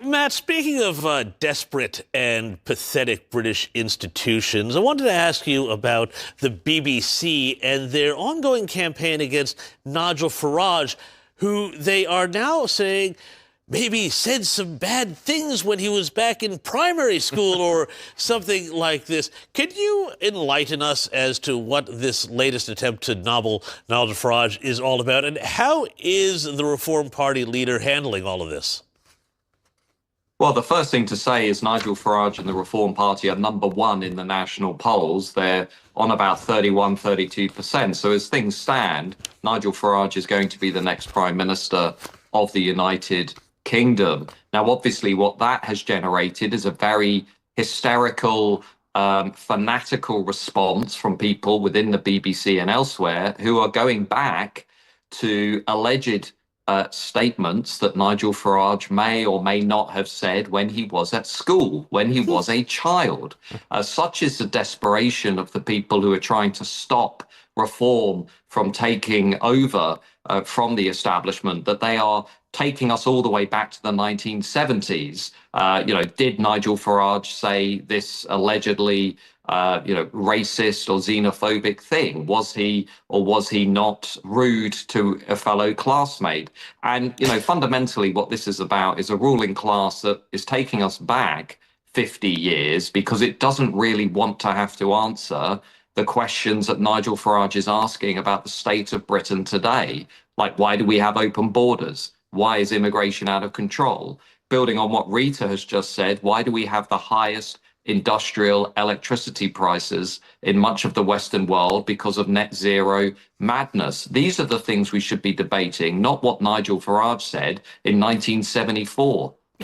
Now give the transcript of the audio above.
Matt, speaking of desperate and pathetic British institutions, I wanted to ask you about the BBC and their ongoing campaign against Nigel Farage, who they are now saying maybe said some bad things when he was back in primary school or something like this. Can you enlighten us as to what this latest attempt to nobble Nigel Farage is all about, and how is the Reform Party leader handling all of this? Well, the first thing to say is Nigel Farage and the Reform Party are #1 in the national polls. They're on about 31, 32%. So as things stand, Nigel Farage is going to be the next Prime Minister of the United Kingdom. Now, obviously, what that has generated is a very hysterical, fanatical response from people within the BBC and elsewhere who are going back to alleged statements that Nigel Farage may or may not have said when he was at school, when he was a child. Such is the desperation of the people who are trying to stop reform from taking over from the establishment that they are taking us all the way back to the 1970s. Did Nigel Farage say this allegedly racist or xenophobic thing? Was he or was he not rude to a fellow classmate? And, fundamentally what this is about is a ruling class that is taking us back 50 years because it doesn't really want to have to answer the questions that Nigel Farage is asking about the state of Britain today. Like, why do we have open borders? Why is immigration out of control? Building on what Rita has just said, why do we have the highest industrial electricity prices in much of the Western world because of net zero madness? These are the things we should be debating, not what Nigel Farage said in 1974.